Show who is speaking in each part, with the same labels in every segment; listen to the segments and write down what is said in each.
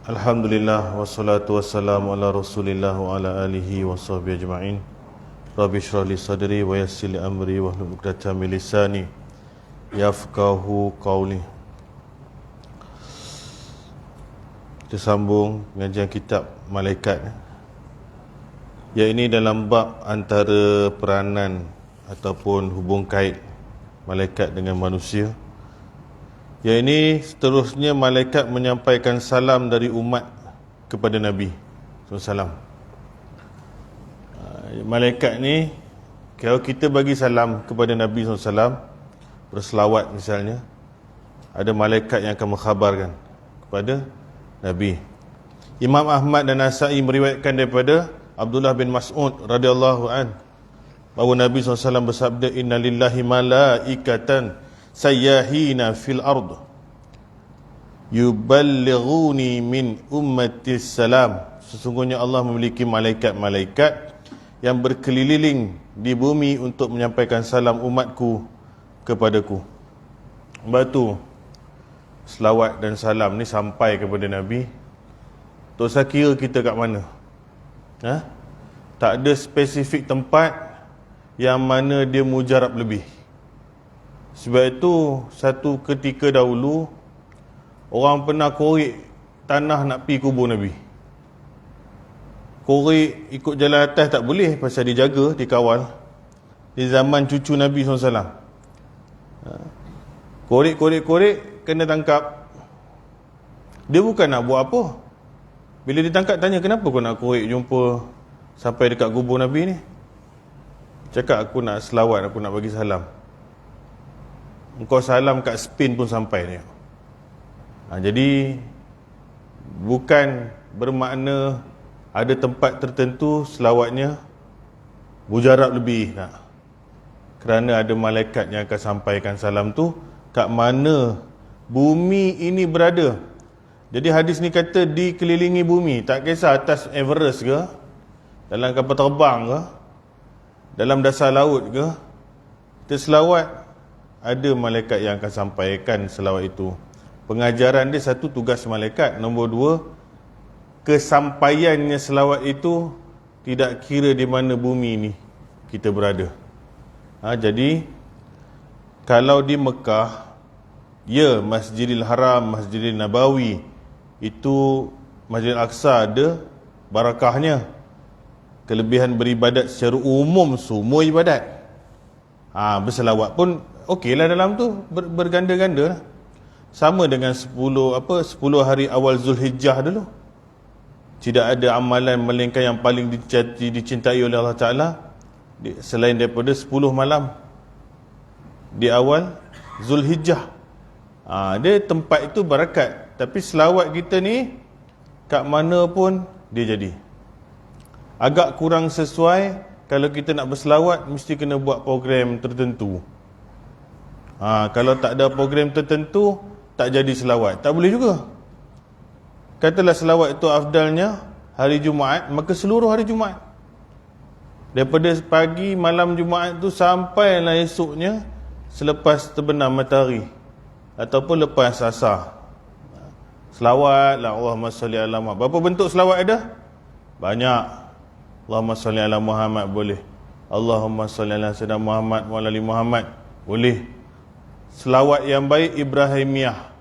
Speaker 1: Alhamdulillah wassalatu wassalamu ala Rasulillah wa ala alihi wa sahbihi ajma'in. Rabbi shrah li sadri wa yassir li amri wahlul 'uqdatam min lisani yafqahu qawli. Kita sambung pengajian kitab malaikat. Ya, ini dalam bab antara peranan ataupun hubung kait malaikat dengan manusia. Ya, ini seterusnya malaikat menyampaikan salam dari umat kepada Nabi SAW. Malaikat ni, kalau kita bagi salam kepada Nabi SAW, berselawat misalnya, ada malaikat yang akan mengkhabarkan kepada Nabi. Imam Ahmad dan Nasa'i meriwayatkan daripada Abdullah bin Mas'ud radhiyallahu an bahawa Nabi SAW bersabda, Inna lillahi malaikatan sayyahina fil ard yuballighuni min ummatis salam. Sesungguhnya Allah memiliki malaikat-malaikat yang berkeliling di bumi untuk menyampaikan salam umatku kepadaku. Batu selawat dan salam ni sampai kepada Nabi. Tak usah kira kita kat mana. Tak ada spesifik tempat yang mana dia mujarab lebih. Sebab itu satu ketika dahulu orang pernah korek tanah nak pergi kubur Nabi. Korek ikut jalan atas tak boleh, pasal dijaga, dikawal. Di zaman cucu Nabi SAW, korek kena tangkap. Dia bukan nak buat apa. Bila ditangkap tanya, kenapa kau nak korek jumpa sampai dekat kubur Nabi ni? Cakap, aku nak selawat, aku nak bagi salam. Engkau salam kat Spain pun sampai ni. Jadi bukan bermakna ada tempat tertentu selawatnya mujarab lebih tak. Kerana ada malaikat yang akan sampaikan salam tu kat mana bumi ini berada. Jadi hadis ni kata dikelilingi bumi, tak kisah atas Everest ke, dalam kapal terbang ke, dalam dasar laut ke, kita selawat, ada malaikat yang akan sampaikan selawat itu. Pengajaran dia satu, tugas malaikat. Nombor dua, kesampaiannya selawat itu tidak kira di mana bumi ni kita berada. Jadi kalau di Mekah, ya, Masjidil Haram, Masjidil Nabawi, itu Masjidil Aqsa ada barakahnya, kelebihan beribadat secara umum, semua ibadat. Berselawat pun okeylah dalam tu, berganda-ganda lah. Sama dengan 10 hari awal Zulhijjah dulu. Tidak ada amalan melainkan yang paling dicintai oleh Allah Ta'ala selain daripada 10 malam di awal Zulhijjah. Dia tempat itu barakat. Tapi selawat kita ni kat mana pun dia jadi. Agak kurang sesuai kalau kita nak berselawat, mesti kena buat program tertentu. Kalau tak ada program tertentu, tak jadi selawat. Tak boleh juga. Katalah selawat itu afdalnya hari Jumaat, maka seluruh hari Jumaat. Daripada pagi malam Jumaat tu sampailah esoknya selepas terbenam matahari ataupun lepas asar. Selawat lah, Allahumma salli ala Muhammad. Berapa bentuk selawat ada? Banyak. Allahumma salli ala Muhammad boleh. Allahumma salli ala Sayyidina Muhammad wa ala ali Muhammad boleh. Selawat yang baik Ibrahimiyah,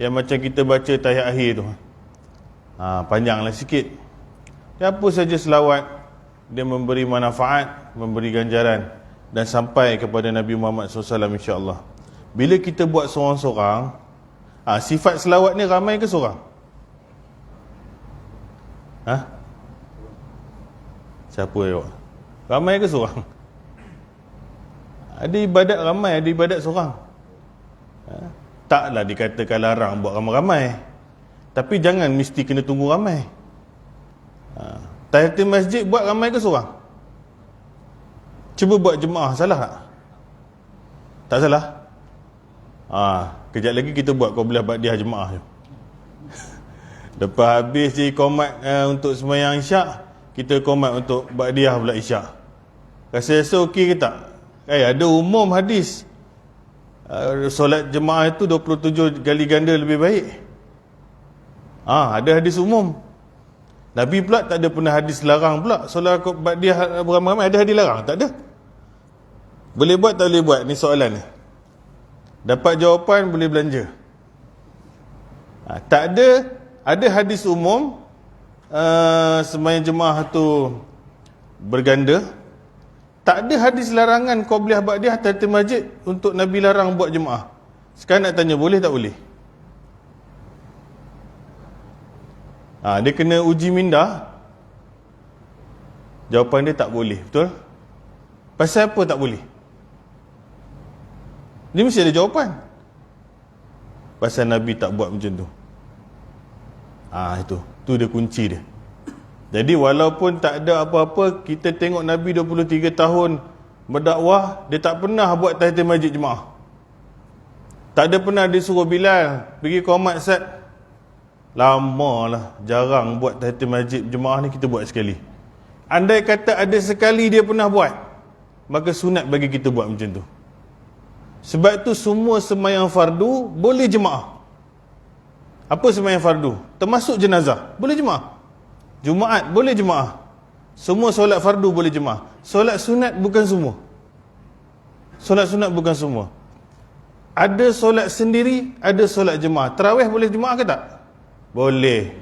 Speaker 1: yang macam kita baca tahiyat akhir tu, panjanglah sikit. Apa saja selawat, dia memberi manfaat, memberi ganjaran dan sampai kepada Nabi Muhammad SAW, insya-Allah. Bila kita buat seorang-seorang, sifat selawat ni ramai ke seorang? Siapa ya? Ramai ke seorang? Ada ibadat ramai, ada ibadat seorang. Taklah dikatakan larang buat ramai-ramai, tapi jangan mesti kena tunggu ramai. Tahiyatul masjid buat ramai ke seorang? Cuba buat jemaah, salah tak? Tak salah? Kejap lagi kita buat qabliyah ba'diyah jemaah je. Lepas habis je iqamat untuk sembahyang isyak, kita iqamat untuk ba'diyah pula isyak. Rasa okey ke tak? Ada umum hadis, solat jemaah itu 27 kali ganda lebih baik. Ada hadis umum. Nabi pula tak ada pernah hadis larang pula. Solat ba'diyah beramai-ramai ada hadis larang? Tak ada. Boleh buat tak boleh buat? Ni soalan ni. Dapat jawapan boleh belanja. Tak ada. Ada hadis umum sembahyang jemaah tu berganda. Tak ada hadis larangan qabliyah ba'diyah tahiyatul masjid untuk Nabi larang buat jemaah. Sekarang nak tanya boleh tak boleh? Dia kena uji minda. Jawapan dia tak boleh. Betul? Pasal apa tak boleh? Dia mesti ada jawapan. Pasal Nabi tak buat macam tu. Itu dia kunci dia. Jadi walaupun tak ada apa-apa, kita tengok Nabi 23 tahun berdakwah, dia tak pernah buat tahiyatul masjid jemaah. Tak ada pernah disuruh Bilal pergi qomat Sat. Lamalah, jarang buat tahiyatul masjid jemaah ni, kita buat sekali. Andai kata ada sekali dia pernah buat, maka sunat bagi kita buat macam tu. Sebab tu semua sembahyang fardu boleh jemaah. Apa sembahyang fardu? Termasuk jenazah, boleh jemaah. Jumaat boleh jemaah. Semua solat fardu boleh jemaah. Solat sunat bukan semua. Solat sunat bukan semua. Ada solat sendiri, ada solat jemaah. Tarawih boleh jemaah ke tak? Boleh.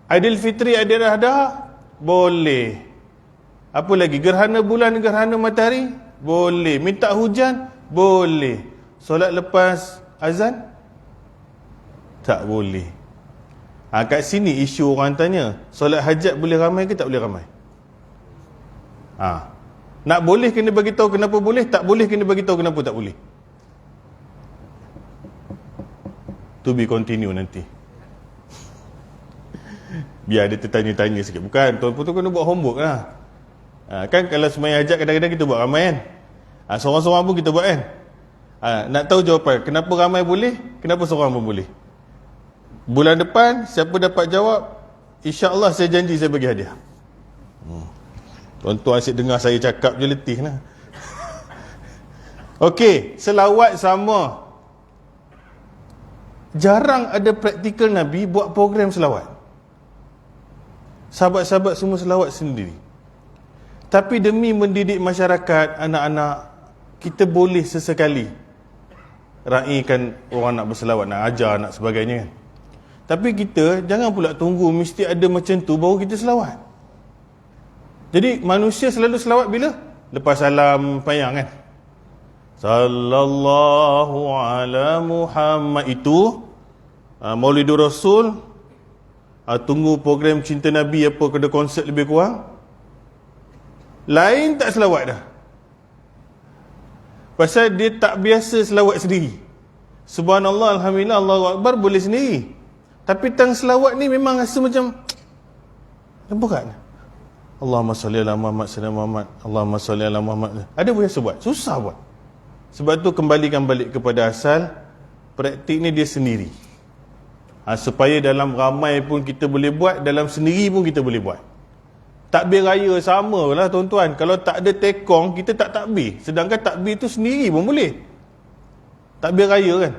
Speaker 1: Aidilfitri, Aidil Adha boleh. Apa lagi? Gerhana bulan, gerhana matahari boleh. Minta hujan boleh. Solat lepas azan tak boleh. Kat sini isu orang tanya, solat hajat boleh ramai ke tak boleh ramai? Nak boleh kena bagi tahu kenapa boleh, tak boleh kena bagi tahu kenapa tak boleh. To be continue nanti. Biar dia tertanya-tanya sikit. Bukan, tuan-tuan tu kena buat homework lah. Kan kalau sembahyang hajat kadang-kadang kita buat ramai kan. Seorang-seorang pun kita buat kan. Nak tahu jawapan, kenapa ramai boleh, kenapa seorang pun boleh. Bulan depan, siapa dapat jawab, insya-Allah saya janji saya bagi hadiah. Tuan-tuan asyik dengar saya cakap je letih lah. Okey, selawat sama. Jarang ada praktikal Nabi buat program selawat. Sahabat-sahabat semua selawat sendiri. Tapi demi mendidik masyarakat, anak-anak, kita boleh sesekali raikan orang nak berselawat, nak ajar, nak sebagainya kan. Tapi kita jangan pula tunggu mesti ada macam tu baru kita selawat. Jadi manusia selalu selawat bila? Lepas salam payang kan. Sallallahu ala Muhammad itu Maulidur Rasul. Tunggu program Cinta Nabi apa kena konsert lebih kurang. Lain tak selawat dah. Pasal dia tak biasa selawat sendiri. Subhanallah, Alhamdulillah, Allahu Akbar boleh sendiri. Tapi tang selawat ni memang rasa macam berat. Allahumma salli ala Muhammad sallallahu Muhammad, Allahumma salli ala Muhammad. Ada biasa buat, susah buat. Sebab tu kembalikan balik kepada asal, praktik ni dia sendiri. Supaya dalam ramai pun kita boleh buat, dalam sendiri pun kita boleh buat. Takbir raya sama lah tuan-tuan. Kalau tak ada tekong, kita tak takbir. Sedangkan takbir tu sendiri pun boleh. Takbir raya kan.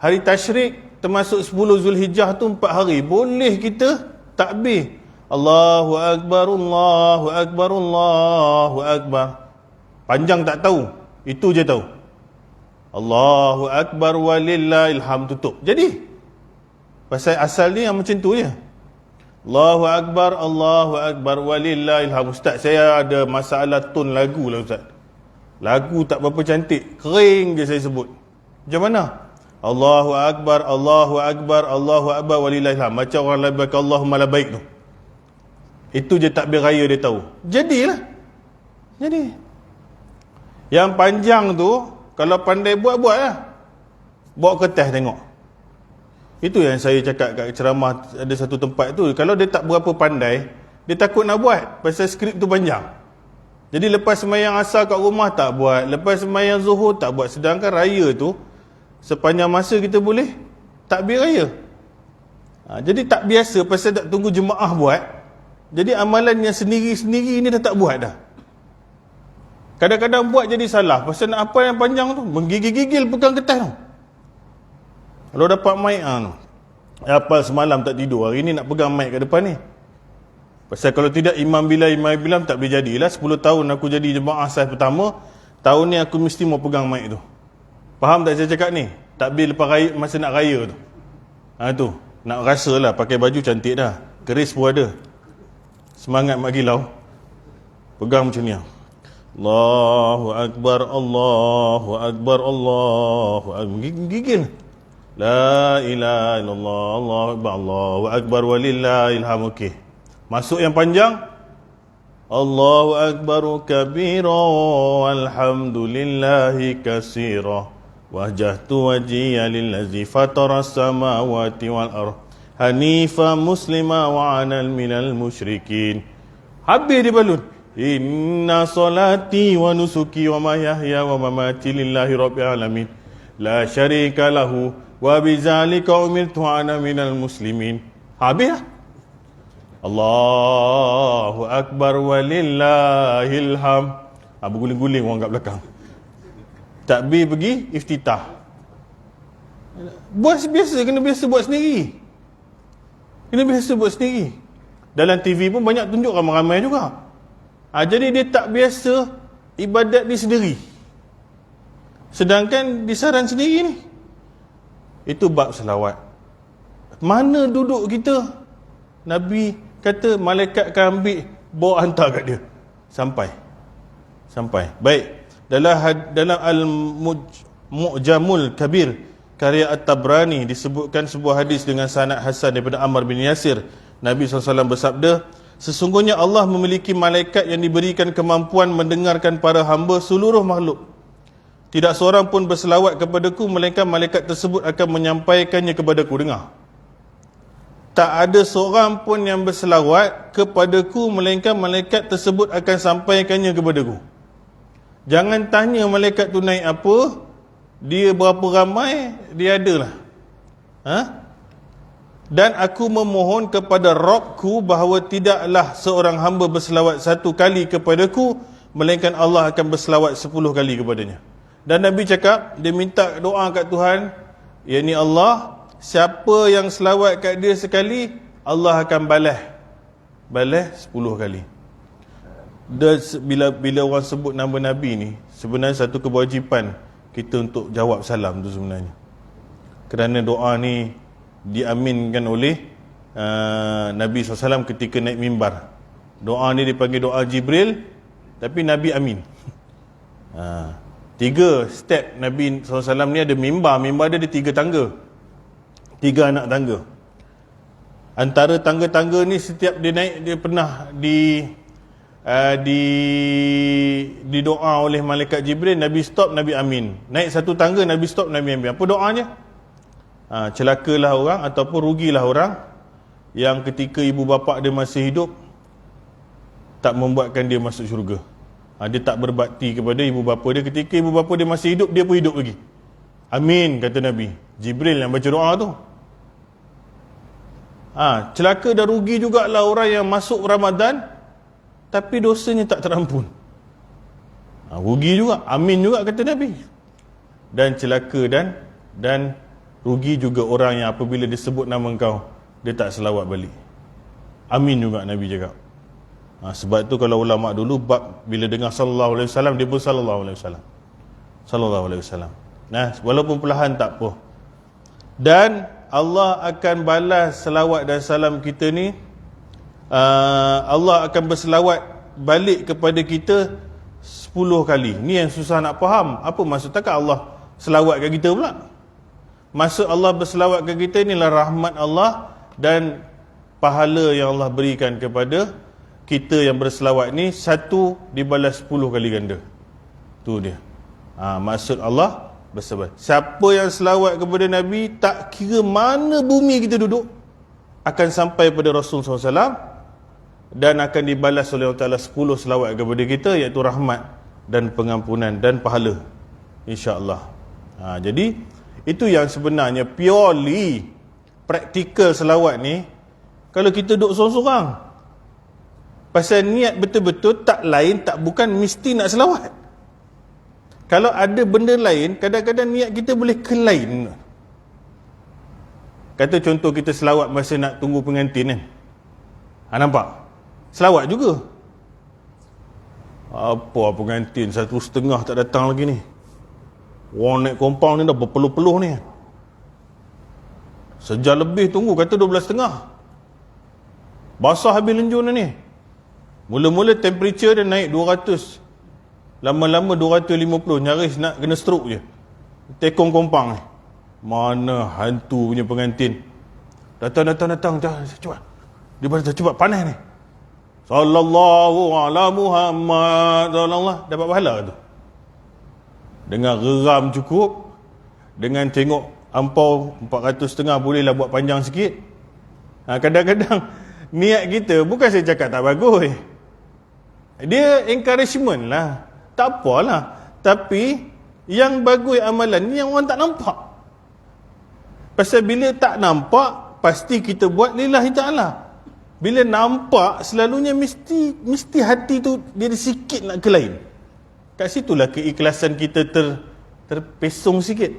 Speaker 1: Hari Tashrik termasuk 10 Zulhijjah tu 4 hari. Boleh kita takbir. Allahu Akbar, Allahu Akbar, Allahu Akbar. Panjang tak tahu. Itu je tahu. Allahu Akbar walillahil hamd, tutup. Jadi pasal asal ni yang macam tu je. Allahu Akbar, Allahu Akbar walillahil hamd. Ustaz, saya ada masalah tone lagu lah Ustaz. Lagu tak berapa cantik, kering je saya sebut. Macam mana? Allahu Akbar, Allahu Akbar, Allahu Akbar walillahil hamd. Macam orang labbaik Allahumma labbaik tu. Itu je takbir raya dia tahu. Jadilah. Jadi yang panjang tu kalau pandai buat lah. Bawa kertas tengok. Itu yang saya cakap kat ceramah ada satu tempat tu. Kalau dia tak berapa pandai, dia takut nak buat pasal skrip tu panjang. Jadi lepas sembahyang asar kat rumah tak buat, lepas sembahyang zuhur tak buat. Sedangkan raya tu sepanjang masa kita boleh takbir raya. Jadi tak biasa pasal tak tunggu jemaah buat. Jadi amalan yang sendiri-sendiri ni dah tak buat dah. Kadang-kadang buat jadi salah pasal nak apa yang panjang tu, menggigil-gigil pegang kertas tu. Kalau dapat mic tu. Hafal semalam tak tidur, hari ni nak pegang mic kat depan ni. Pasal kalau tidak Imam Bilal tak boleh jadilah. 10 tahun aku jadi jemaah sahih pertama, tahun ni aku mesti mau pegang mic tu. Faham tak saya cakap ni? Takbir lepas raya, masa nak raya tu. Tu, nak rasa lah pakai baju cantik dah. Keris pun ada. Semangat mak gilau. Pegang macam ni. Allahu Akbar, Allahu Akbar, Allahu Akbar. Gigil. La ilaha illallah, Allahu Akbar, Allahu Akbar walillahil hamd. Okey. Masuk yang panjang. Allahu Akbar kabira walhamdulillahi katsira. Wajjahtu wajhiya lillazi fatara as-samawati wal ardh hanifa muslima wa anal minal musyrikin. Habis dia balun. Inna salati wa nusuki wa mahyaya wa mamati lillahi rabbil alamin. La syarika lahu wa bizalika umirtu ana minal muslimin. Habis lah. Allahu Akbar walillahil hamd. Berguling-guling orang kat belakang. Takbir pergi iftitah. Buat biasa, kena biasa buat sendiri. Kena biasa buat sendiri. Dalam TV pun banyak tunjuk ramai-ramai juga. Jadi dia tak biasa ibadat dia sendiri. Sedangkan disaran sendiri ni. Itu bab selawat. Mana duduk kita? Nabi kata malaikat akan ambil, bawa hantar kat dia. Sampai. Baik. Dalam Al-Mu'jamul Kabir karya At-Tabrani disebutkan sebuah hadis dengan sanad hasan daripada Ammar bin Yasir. Nabi SAW bersabda, sesungguhnya Allah memiliki malaikat yang diberikan kemampuan mendengarkan para hamba seluruh makhluk. Tidak seorang pun berselawat kepadaku, melainkan malaikat tersebut akan menyampaikannya kepadaku. Dengar. Tak ada seorang pun yang berselawat kepadaku, melainkan malaikat tersebut akan sampaikannya kepadaku. Jangan tanya malaikat tu naik apa, dia berapa ramai, dia adalah. Dan aku memohon kepada Rabbku bahawa tidaklah seorang hamba berselawat 1 kali kepadaku, melainkan Allah akan berselawat 10 kali kepadanya. Dan Nabi cakap, dia minta doa kat Tuhan, yakni Allah, siapa yang selawat kat dia sekali, Allah akan balas 10 kali. Dan bila orang sebut nama Nabi ni, sebenarnya satu kewajipan kita untuk jawab salam tu sebenarnya. Kerana doa ni diaminkan oleh Nabi SAW ketika naik mimbar. Doa ni dipanggil doa Jibril, tapi Nabi amin. 3 step Nabi SAW ni ada mimbar. Mimbar dia ada 3 tangga, 3 anak tangga. Antara tangga-tangga ni setiap dia naik, dia pernah di doa oleh malaikat Jibril, Nabi stop, Nabi amin. Naik 1 tangga, Nabi stop, Nabi amin. Apa doanya? Celakalah orang ataupun rugilah orang yang ketika ibu bapa dia masih hidup tak membuatkan dia masuk syurga. Dia tak berbakti kepada ibu bapa dia ketika ibu bapa dia masih hidup, dia pun hidup lagi. Amin, kata Nabi. Jibril yang baca doa tu. Celaka dan rugi jugalah orang yang masuk Ramadan tapi dosanya tak terampun. Rugi juga, amin juga kata Nabi. Dan celaka dan rugi juga orang yang apabila disebut nama engkau, dia tak selawat balik. Amin juga Nabi cakap. Sebab tu kalau ulama dulu bab bila dengar sallallahu alaihi wasallam, dia pun sallallahu alaihi wasallam. Sallallahu alaihi wasallam. Walaupun perlahan tak apa. Dan Allah akan balas selawat dan salam kita ni. Allah akan berselawat balik kepada kita 10 kali. Ni yang susah nak faham. Apa maksud? Takkan Allah selawat kat kita pula? Maksud Allah berselawat kat kita inilah rahmat Allah dan pahala yang Allah berikan kepada kita yang berselawat ni, 1 dibalas 10 kali ganda. Tu dia. Maksud Allah berselawat. Siapa yang selawat kepada Nabi, tak kira mana bumi kita duduk, akan sampai pada Rasul SAW dan akan dibalas oleh Allah Ta'ala 10 selawat kepada kita, iaitu rahmat dan pengampunan dan pahala, insya-Allah. Jadi itu yang sebenarnya purely praktikal selawat ni. Kalau kita duduk sorang-sorang, pasal niat betul-betul, tak lain tak bukan mesti nak selawat. Kalau ada benda lain, kadang-kadang niat kita boleh ke lain. Kata contoh kita selawat masa nak tunggu pengantin kan. Nampak? Selawat juga. Apa pengantin 1.5 tak datang lagi ni. Orang naik kompang ni dah berpeluh-peluh ni. Sejam lebih tunggu, kata 12.5. Basah habis lenjun ni. Mula-mula temperature dia naik 200. Lama-lama 250, nyaris nak kena stroke je. Tekong kompang ni. Mana hantu punya pengantin. Datang. Cepat. Dia berkata, cepat panas ni. Sallallahu ala Muhammad. Sallallahu. Dapat pahala tu. Dengan geram cukup. Dengan tengok ampau 400.5 bolehlah buat panjang sikit. Kadang-kadang niat kita, bukan saya cakap tak bagus. Dia encouragement lah. Tak apalah. Tapi yang bagus amalan ni yang orang tak nampak. Pasal bila tak nampak, pasti kita buat lillahi ta'ala. Bila nampak, selalunya mesti hati tu dia sikit nak ke lain. Kat situlah keikhlasan kita terpesong sikit.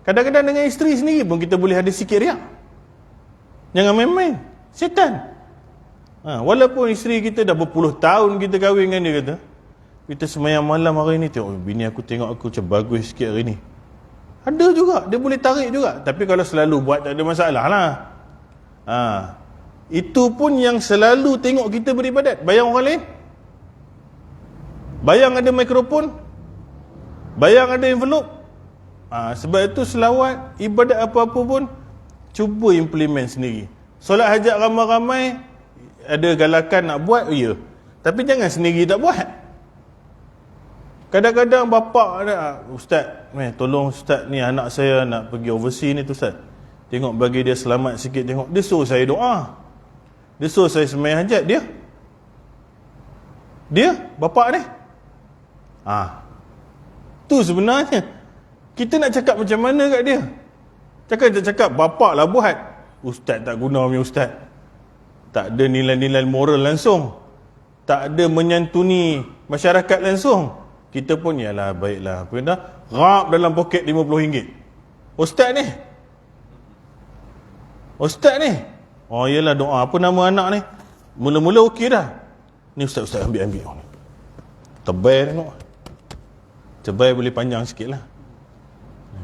Speaker 1: Kadang-kadang dengan isteri sendiri pun kita boleh ada sikit riak. Jangan main-main. Syaitan. Walaupun isteri kita dah berpuluh tahun kita kahwin dengan dia, kata, kita semayang malam hari ni, tengok bini aku tengok aku macam bagus sikit hari ni. Ada juga, dia boleh tarik juga. Tapi kalau selalu buat tak ada masalah lah. Itu pun yang selalu tengok kita beribadat. Bayang orang lain. Bayang ada mikrofon. Bayang ada envelope. Sebab itu selawat, ibadat apa-apa pun, cuba implement sendiri. Solat hajat ramai-ramai, ada galakan nak buat, ya. Tapi jangan sendiri tak buat. Kadang-kadang bapak ada, ustaz, tolong ustaz ni, anak saya nak pergi overseas ni tu ustaz. Tengok bagi dia selamat sikit, tengok. Dia suruh saya doa. Dia suruh saya sembahyang hajat. Dia bapak ni. Tu sebenarnya. Kita nak cakap macam mana kat dia? Cakap bapak lah buat. Ustaz tak guna punya ustaz. Tak ada nilai-nilai moral langsung. Tak ada menyantuni masyarakat langsung. Kita pun, yalah, baiklah. Rap dalam poket RM50. Ustaz ni. Oh, yalah, doa. Apa nama anak ni? Mula-mula okey dah. Ni ustaz ambil. Tebal tengok. Tebal boleh panjang sikit lah.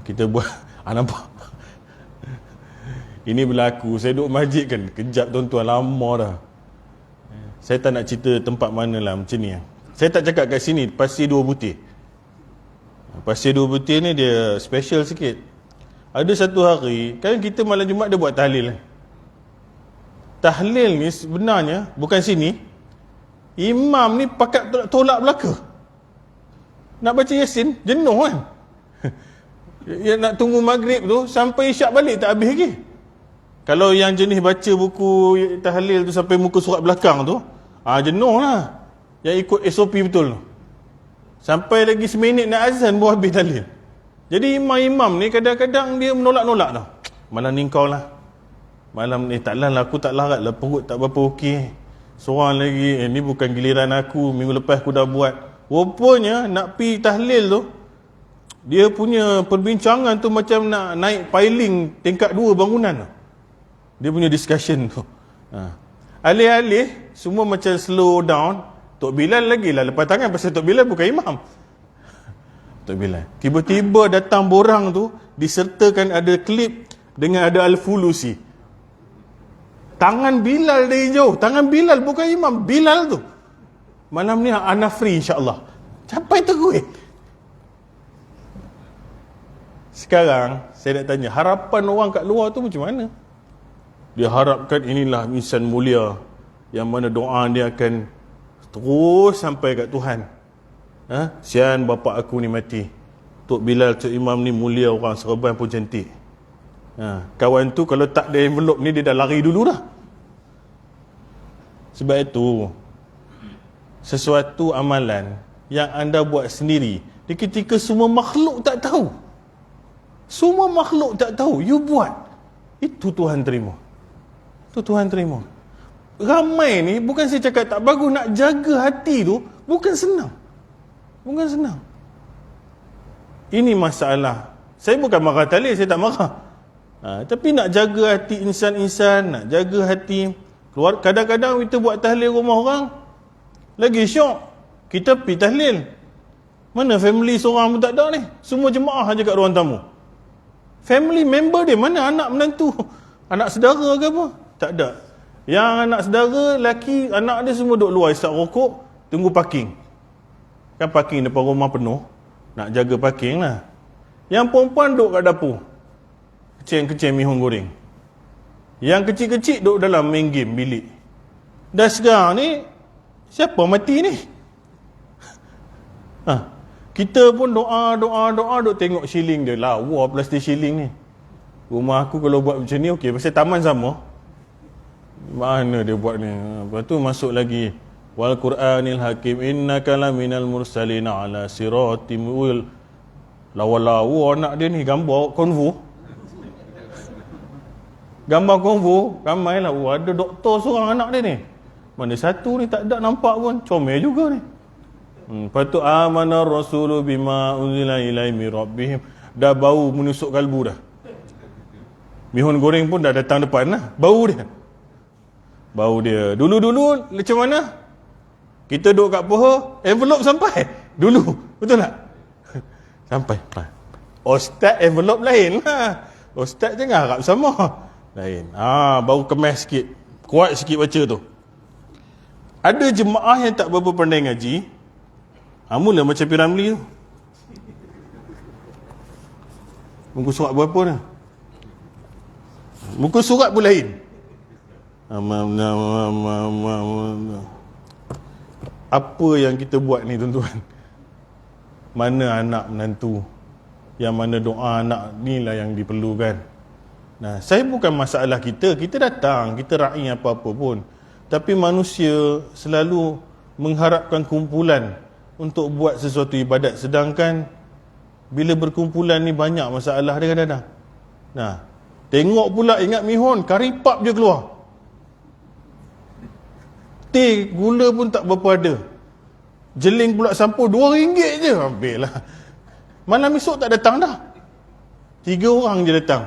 Speaker 1: Kita buat. Nampak? Ini berlaku. Saya duduk masjid kan. Kejap tuan-tuan, lama dah. Saya tak nak cerita tempat mana lah macam ni. Saya tak cakap kat sini, Pasir Dua Butir. Pasir Dua Butir ni dia special sikit. Ada satu hari, kan kita malam Jumaat dia buat tahlil. Tahlil ni sebenarnya, bukan sini, imam ni pakat tolak belaka. Nak baca Yasin, jenuh kan. Ya, nak tunggu maghrib tu, sampai isyak balik tak habis lagi. Kalau yang jenis baca buku tahlil tu sampai muka surat belakang tu, jenuh lah. Yang ikut SOP betul tu. Sampai lagi seminit nak azan baru habis tahlil. Jadi imam-imam ni kadang-kadang dia menolak-nolak tau. Malam ni kau lah. Malam ni taklah lah, aku tak larat lah, perut tak berapa okey. Seorang lagi, ni bukan giliran aku, minggu lepas aku dah buat. Rupanya nak pi tahlil tu, dia punya perbincangan tu macam nak naik piling tingkat 2 bangunan tu. Dia punya discussion tu. Alih-alih semua macam slow down. Tok Bilal lagi lah lepas tangan, pasal Tok Bilal bukan imam. Tok Bilal tiba-tiba datang borang tu disertakan ada klip dengan ada Al-Fulusi. Tangan Bilal dari jauh. Tangan Bilal bukan imam, Bilal tu. Malam ni ana free insya-Allah. Capai terus. Sekarang saya nak tanya, harapan orang kat luar tu macam mana? Dia harapkan inilah insan mulia yang mana doa dia akan terus sampai kat Tuhan. Sian bapak aku ni mati. Tok Bilal, Tok Imam ni mulia orang, serban pun cantik. Kawan tu kalau tak ada envelope ni, dia dah lari dulu dah. Sebab itu, sesuatu amalan yang anda buat sendiri, di ketika semua makhluk tak tahu. Semua makhluk tak tahu, you buat. Itu Tuhan terima. Itu Tuhan terima. Ramai ni, bukan saya cakap tak bagus, nak jaga hati tu bukan senang. Bukan senang. Ini masalah. Saya bukan marah tahlil, saya tak marah. Tapi nak jaga hati insan-insan, nak jaga hati keluar. Kadang-kadang kita buat tahlil rumah orang, lagi syok. Kita pergi tahlil, mana family seorang pun tak ada ni. Semua jemaah aja kat ruang tamu. Family member dia mana? Anak menantu, anak saudara ke apa? Tak ada. Yang anak saudara lelaki, anak dia semua duduk luar isap rokok, tunggu parking. Kan parking depan rumah penuh, nak jaga parking lah. Yang perempuan duduk kat dapur, kecil-kecil mihun goreng. Yang kecil-kecil duduk dalam main game bilik. Dah sekarang ni, siapa mati ni? Kita pun doa duk tengok shilling dia. Lawa plastik shilling ni. Rumah aku kalau buat macam ni okey, pasal taman sama. Mana dia buat ni? Lepas tu masuk lagi, wal Qur'anil Hakim innaka laminal mursalina ala siratim mustaqim. Lawa-lawa anak dia ni, gambar konvo. Gambar konvo, ramai lah. Ada doktor seorang anak dia ni. Mana satu ni tak ada nampak pun. Comel juga ni. Lepas tu amana rasulu bima unzila ilaihi min rabbihim. Dah bau menusuk kalbu dah. Mihun goreng pun dah datang depan lah. Bau dia. Bau dia. Dulu-dulu macam mana? Kita duduk kat poho, envelope sampai. Dulu. Betul tak? Sampai. Ustaz envelope lain lah. Ustaz jangan harap sama. Lain. Baru kemas sikit. Kuat sikit baca tu. Ada jemaah yang tak berapa pandai ngaji. Mula macam Piramli tu. Muka surat berapa dah? Muka surat pun lain. Apa yang kita buat ni tuan-tuan? Mana anak menantu? Yang mana doa anak ni lah yang diperlukan. Nah, saya bukan masalah kita. Kita datang, kita raih apa-apa pun. Tapi manusia selalu mengharapkan kumpulan untuk buat sesuatu ibadat. Sedangkan bila berkumpulan ni banyak masalah dia kadang-kadang. Nah, tengok pula ingat mihun, kari pap je keluar. Teh, gula pun tak berapa ada. Jeling pula sampul RM2 je. Ambil lah. Malam esok tak datang dah. 3 orang je datang.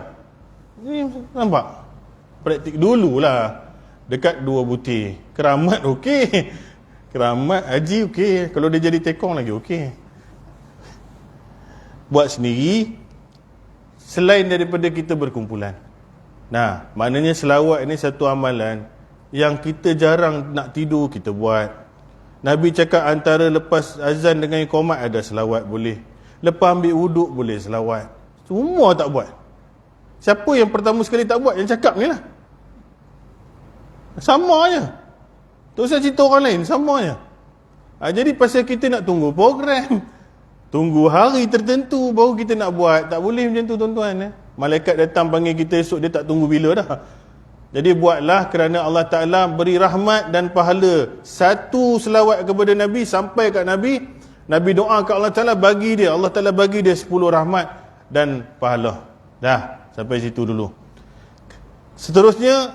Speaker 1: Ni nampak? Praktik dululah. Dekat 2 butir. Keramat okey. Keramat haji okey. Kalau dia jadi tekong lagi okey. Buat sendiri selain daripada kita berkumpulan. Nah, maknanya selawat ni satu amalan yang kita jarang nak tidur kita buat. Nabi cakap antara lepas azan dengan iqamat ada selawat boleh. Lepas ambil wuduk boleh selawat. Semua tak buat. Siapa yang pertama sekali tak buat? Yang cakap ni lah. Sama je. Tak usah cerita orang lain, sama je. Jadi pasal kita nak tunggu program, tunggu hari tertentu baru kita nak buat. Tak boleh macam tu tuan-tuan. Malaikat datang panggil kita esok, dia tak tunggu bila dah. Jadi buatlah kerana Allah Ta'ala beri rahmat dan pahala. Satu selawat kepada Nabi sampai kat Nabi, Nabi doa kat Allah Ta'ala bagi dia. Allah Ta'ala bagi dia 10 rahmat dan pahala. Dah, sampai situ dulu. Seterusnya,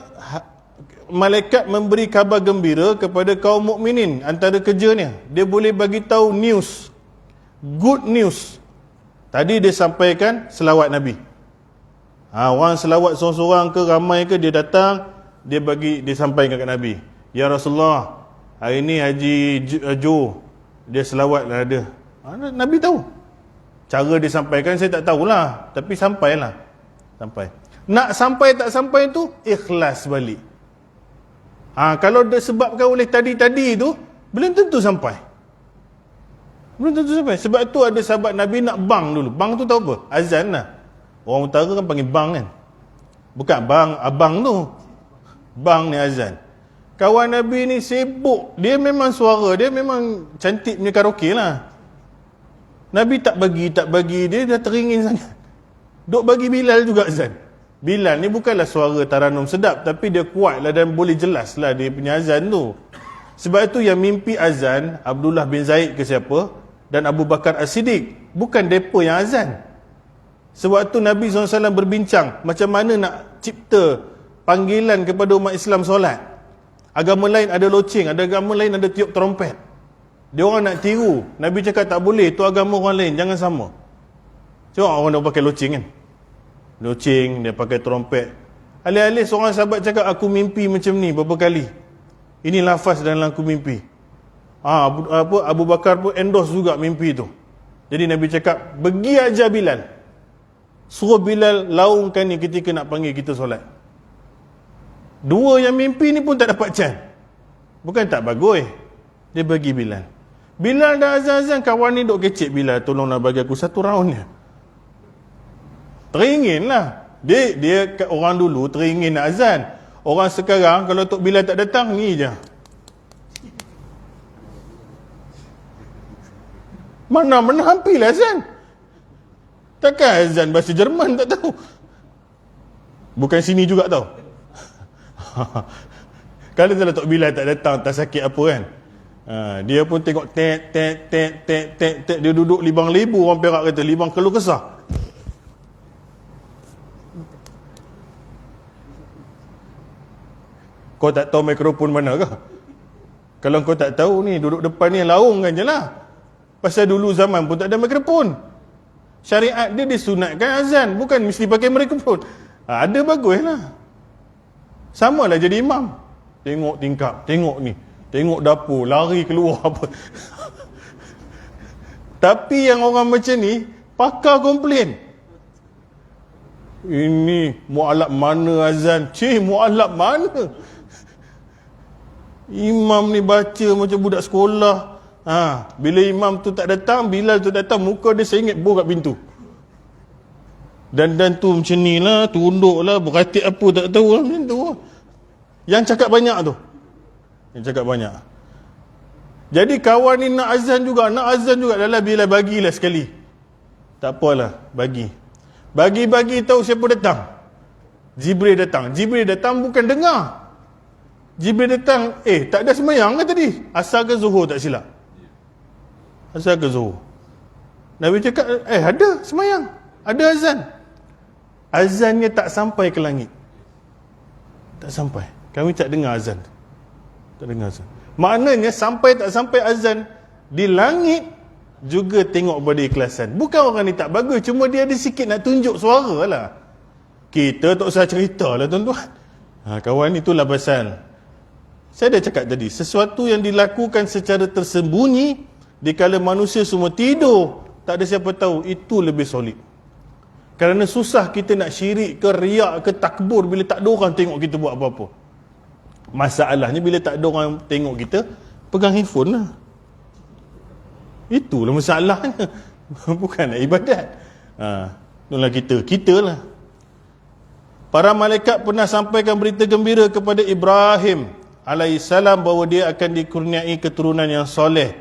Speaker 1: malaikat memberi khabar gembira kepada kaum mukminin. Antara kerjanya, dia boleh bagi tahu news, good news. Tadi dia sampaikan selawat Nabi. Orang selawat seorang-seorang ke ramai ke, dia datang, dia sampaikan kat Nabi. Ya Rasulullah, hari ni Haji Jo, dia selawat lah ada. Nabi tahu. Cara dia sampaikan saya tak tahulah, tapi sampailah. Sampai. Nak sampai tak sampai tu, ikhlas balik. Kalau disebabkan oleh tadi-tadi tu, belum tentu sampai. Belum tentu sampai. Sebab tu ada sahabat Nabi nak bang dulu. Bang tu tahu apa? Azan lah. Orang utara kan panggil bang kan. Bukan bang, abang tu. Bang ni azan. Kawan Nabi ni sibuk. Dia memang suara dia memang cantik punya karaoke lah. Nabi tak bagi. Dia dah teringin sangat. Duk bagi Bilal juga azan. Bilal ni bukanlah suara taranum sedap, tapi dia kuat lah dan boleh jelas lah dia punya azan tu. Sebab itu yang mimpi azan, Abdullah bin Zaid ke siapa, dan Abu Bakar As-Siddiq. Bukan mereka yang azan. Sebab tu Nabi SAW berbincang macam mana nak cipta panggilan kepada umat Islam solat. Agama lain ada loceng, ada agama lain ada tiup trompet. Dia orang nak tiru. Nabi cakap tak boleh, tu agama orang lain, jangan sama. Tengok orang dah pakai loceng kan. loceng, dia pakai trompet. Alih-alih seorang sahabat cakap, aku mimpi macam ni berapa kali. Ini lafaz dalam aku mimpi. Abu Bakar pun endorse juga mimpi tu. Jadi Nabi cakap, pergi ajar Bilal. Suruh Bilal laungkan ni ketika nak panggil kita solat. Dua yang mimpi ni pun tak dapat can. Bukan tak bagus. Dia bagi Bilal. Bilal dah azan-azan, kawan ni duk kecek Bilal, tolonglah bagi aku satu round ni. Teringin lah. Dia orang dulu teringin nak azan. Orang sekarang kalau Tok Bilal tak datang, ni je. Mana-mana hampirlah azan. Takkan azan bahasa Jerman tak tahu. Bukan sini juga tau. Kalau Tok Bilal tak datang, tak sakit apa kan. Dia pun tengok tek. Dia duduk libang lebu, orang Perak kata libang keluh kesah. Kau tak tahu mikrofon mana ke? Kalau kau tak tahu ni, duduk depan ni laungkan je lah. Pasal dulu zaman pun tak ada mikrofon. Syariat dia disunatkan azan, bukan mesti pakai mikrofon. Ada bagus lah. Sama lah jadi imam. Tengok tingkap, tengok ni, tengok dapur, lari keluar apa. Tapi yang orang macam ni, pakar komplain. Ini mu'alaf mana azan? Mu'alaf mana? Imam ni baca macam budak sekolah. Bila imam tu tak datang, Bilal tu datang, muka dia sengit kat pintu. Dan tu macam ni lah, tunduk lah, beratik apa tak tahu lah, macam tu. Yang cakap banyak tu. Yang cakap banyak. Jadi kawan ni nak azan juga. Dalam Bilal bagilah sekali. Tak apalah, bagi. Bagi tahu siapa datang. Jibril datang bukan dengar. Jibril datang, tak ada semayang kan tadi? Asal ke Zuhur tak silap? Asal ke Zuhur? Nabi cakap, ada semayang, ada azan. Azannya tak sampai ke langit. Tak sampai. Kami tak dengar azan. Tak dengar azan. Maknanya sampai tak sampai azan, di langit juga tengok pada ikhlasan. Bukan orang ni tak bagus, cuma dia ada sikit nak tunjuk suara lah. Kita tak usah cerita lah tuan-tuan. Kawan itulah pasal. Saya dah cakap tadi, sesuatu yang dilakukan secara tersembunyi, dikala manusia semua tidur, tak ada siapa tahu, itu lebih solid. Kerana susah kita nak syirik ke riak ke takbur bila tak ada orang tengok kita buat apa-apa. Masalahnya bila tak ada orang tengok kita, pegang handphone lah. Itulah masalahnya. Bukan nak ibadat. Itulah kita lah. Para malaikat pernah sampaikan berita gembira kepada Ibrahim alaihissalam bahawa dia akan dikurniai keturunan yang soleh.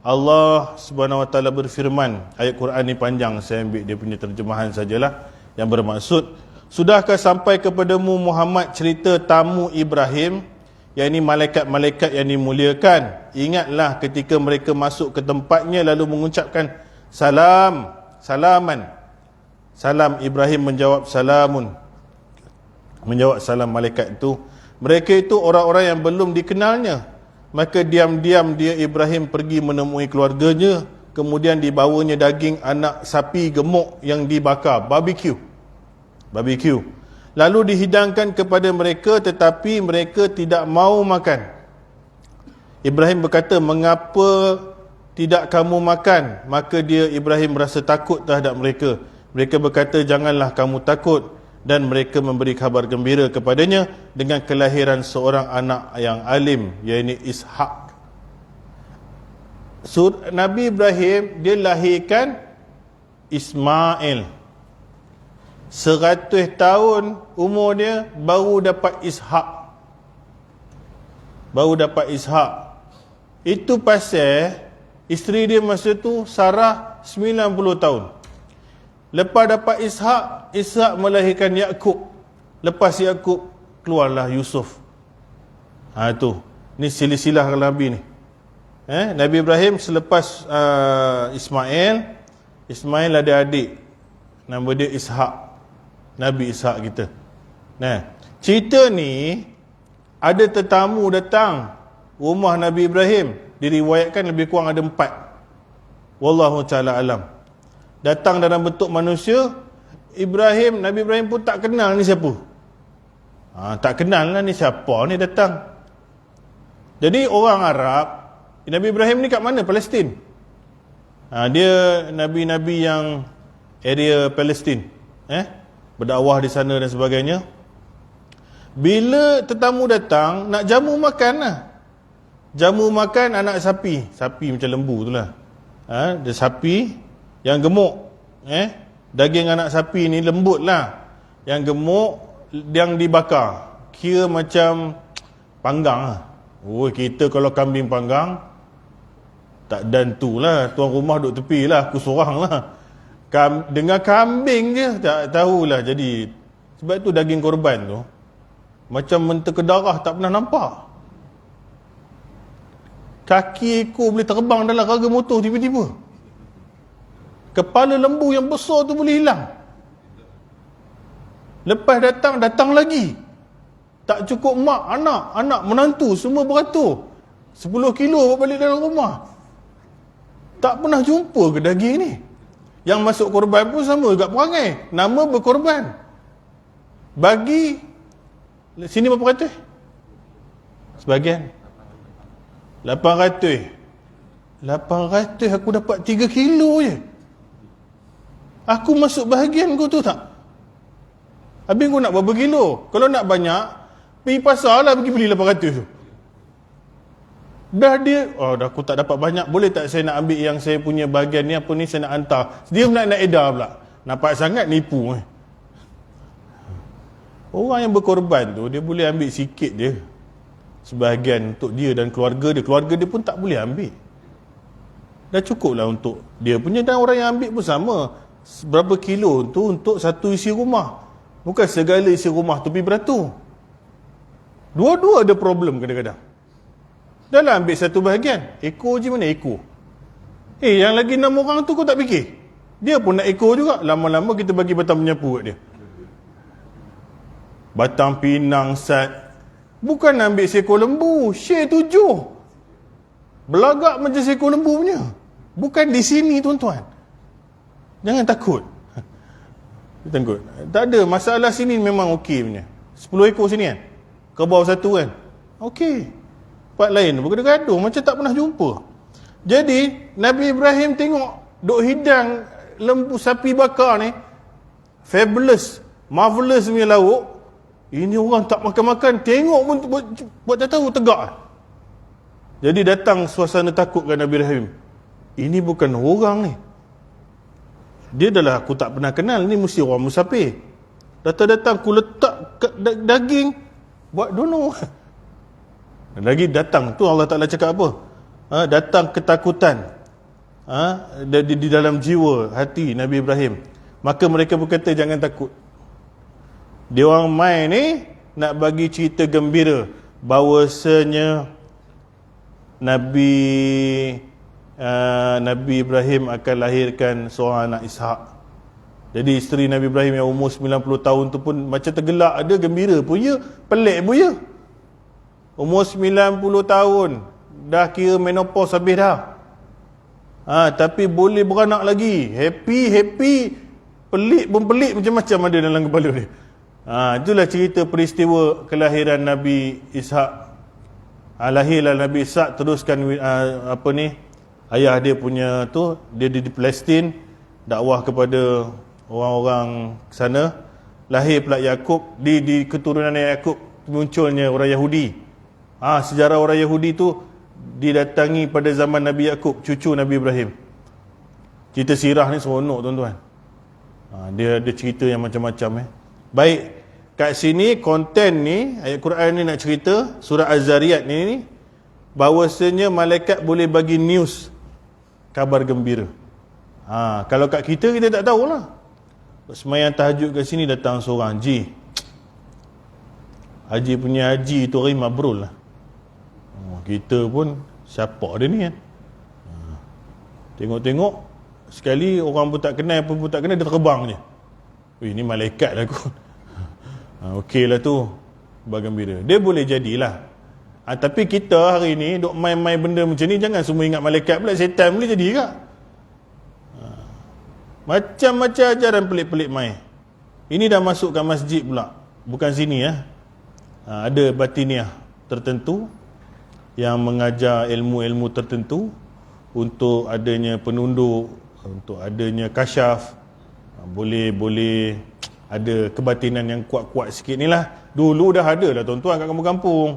Speaker 1: Allah Subhanahu Wa Taala berfirman, ayat Quran ni panjang, saya ambil dia punya terjemahan sajalah, yang bermaksud, sudahkah sampai kepadamu Muhammad cerita tamu Ibrahim, yakni malaikat-malaikat yang dimuliakan? Ingatlah ketika mereka masuk ke tempatnya lalu mengucapkan salaman. Salam. Ibrahim menjawab salamun. Menjawab salam malaikat itu. Mereka itu orang-orang yang belum dikenalnya. Maka diam-diam dia Ibrahim pergi menemui keluarganya. Kemudian dibawanya daging anak sapi gemuk yang dibakar, barbecue. Lalu dihidangkan kepada mereka, tetapi mereka tidak mau makan. Ibrahim berkata, mengapa tidak kamu makan? Maka dia Ibrahim merasa takut terhadap mereka. Mereka berkata, janganlah kamu takut. Dan mereka memberi kabar gembira kepadanya dengan kelahiran seorang anak yang alim, yakni Ishak. Nabi Ibrahim dia lahirkan Ismail. 100 tahun umur dia baru dapat Ishak. Itu pasal isteri dia masa tu Sarah 90 tahun. Lepas dapat Ishak melahirkan Yakub. Lepas Yakub keluarlah Yusuf. Tu. Ni silsilah Nabi ni. Nabi Ibrahim selepas Ismail ada adik. Nama dia Ishak. Nabi Ishak kita. Cerita ni ada tetamu datang rumah Nabi Ibrahim. Diriwayatkan lebih kurang ada 4. Wallahu ta'ala alam. Datang dalam bentuk manusia. Nabi Ibrahim pun tak kenal ni siapa. Tak kenal lah ni siapa ni datang. Jadi orang Arab, Nabi Ibrahim ni kat mana? Palestin. Dia Nabi-Nabi yang area Palestin, berdakwah di sana dan sebagainya. Bila tetamu datang, nak jamu makan lah. Jamu makan anak sapi. Sapi macam lembu tu lah. Dia sapi yang gemuk. Daging anak sapi ni lembut lah. Yang gemuk, yang dibakar. Kira macam panggang lah. Kita kalau kambing panggang, tak dan tu lah. Tuan rumah duduk tepi lah. Aku sorang lah. Dengar kambing je, tak tahulah. Jadi, sebab tu daging korban tu, macam menteka darah, tak pernah nampak. Kaki ekor boleh terbang dalam raga motor tiba-tiba. Kepala lembu yang besar tu boleh hilang. Lepas datang lagi. Tak cukup mak, anak, menantu, semua beratur. 10 kilo balik dalam rumah. Tak pernah jumpa ke daging ni. Yang masuk korban pun sama juga perangai. Nama berkorban. Bagi, sini berapa ratus? Sebagian 800 aku dapat 3 kilo je. Aku masuk bahagian kau tu tak? Habis kau nak berapa kilo? Kalau nak banyak, pergi pasar lah pergi beli 800 tu. Dah dia, dah aku tak dapat banyak. Boleh tak saya nak ambil yang saya punya bahagian ni, apa ni saya nak hantar. Dia nak edar pula. Nampak sangat nipu. Orang yang berkorban tu, dia boleh ambil sikit je. Sebahagian untuk dia dan keluarga dia. Keluarga dia pun tak boleh ambil. Dah cukup lah untuk dia punya. Dan orang yang ambil pun sama. Berapa kilo tu untuk satu isi rumah. Bukan segala isi rumah tu pergi beratur. Dua-dua ada problem kadang-kadang. Dah lah ambil satu bahagian. Ekor je mana ekor? Yang lagi 6 orang tu kau tak fikir? Dia pun nak ekor juga. Lama-lama kita bagi batang penyapu kat dia. Batang pinang sat. Bukan ambil seekor lembu, share 7. Belagak macam seekor lembu punya. Bukan di sini tuan-tuan. Jangan takut. Takut. Tak ada, masalah sini memang okey punya. 10 ekor sini kan? Kau bawa satu kan? Okey. Part lain bergaduh-gaduh macam tak pernah jumpa. Jadi Nabi Ibrahim tengok duk hidang lembu sapi bakar ni, fabulous, marvelous punya lauk. Ini orang tak makan-makan, tengok pun buat tak tahu, tegak. Jadi datang suasana takut kat Nabi Ibrahim. Ini bukan orang ni. Dia adalah aku tak pernah kenal, ni mesti orang musafir. Datang-datang aku letak daging buat dono. Lagi datang tu Allah Ta'ala cakap apa? Datang ketakutan di dalam jiwa hati Nabi Ibrahim. Maka mereka berkata jangan takut. Dia orang main ni nak bagi cerita gembira bahawasanya Nabi Ibrahim akan lahirkan seorang anak Ishak. Jadi isteri Nabi Ibrahim yang umur 90 tahun tu pun macam tergelak, ada gembira pun ya, pelik pun ya. Umur 90 tahun dah kira menopause habis dah. Tapi boleh beranak lagi. Happy, pelik pun pelik, macam-macam ada dalam kepala dia. Itulah cerita peristiwa kelahiran Nabi Ishak. Lahirlah Nabi Ishak, teruskan ayah dia punya tu, dia di Palestin, dakwah kepada orang-orang sana. Lahir pula Yakub, di keturunan Yakub munculnya orang Yahudi. Sejarah orang Yahudi tu didatangi pada zaman Nabi Yakub, cucu Nabi Ibrahim. Cerita sirah ni seronok tuan-tuan. Dia ada cerita yang macam-macam. Baik, kat sini konten ni, ayat Quran ni nak cerita, surah Az-Zariyat ni, bahawasanya malaikat boleh bagi news, kabar gembira. Kalau kat kita tak tahulah. Semayang tahajud kat sini datang seorang Haji punya haji tu hari mabrul lah. Kita pun siapa dia ni kan? Tengok-tengok sekali orang pun tak kenal, dia terbang je. Ni malaikat lah kot. Okey lah tu, bergembira. Dia boleh jadilah. Tapi kita hari ni duk main-main benda macam ni, jangan semua ingat malaikat pula, setan boleh jadi kak. Macam-macam ajaran pelik-pelik main. Ini dah masuk ke masjid pula. Bukan sini ya. Ada batiniah tertentu yang mengajar ilmu-ilmu tertentu untuk adanya penunduk, untuk adanya kasyaf, boleh ada kebatinan yang kuat-kuat sikit ni lah. Dulu dah ada lah tuan-tuan kat kampung-kampung.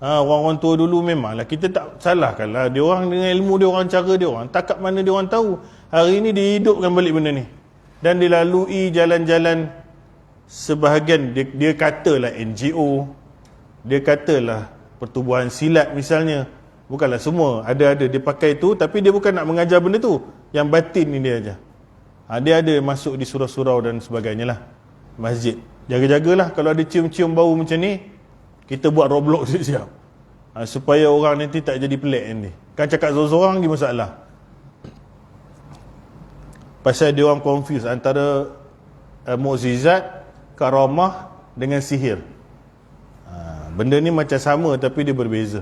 Speaker 1: Orang-orang tua dulu memanglah, kita tak salahkan lah dia orang dengan ilmu dia orang, cara dia orang, takat mana dia orang tahu. Hari ni dihidupkan balik benda ni dan dilalui jalan-jalan sebahagian. Dia katalah NGO, dia katalah pertubuhan silat misalnya. Bukanlah semua, ada dia pakai tu, tapi dia bukan nak mengajar benda tu. Yang batin ni dia aja. Dia ada masuk di surau-surau dan sebagainya lah. Masjid, jaga-jagalah kalau ada cium-cium bau macam ni, kita buat roadblock siap-siap, supaya orang nanti tak jadi pelik nanti. Kan cakap seorang dia masalah. Pasal dia orang confuse antara mukjizat, karamah dengan sihir. Benda ni macam sama tapi dia berbeza.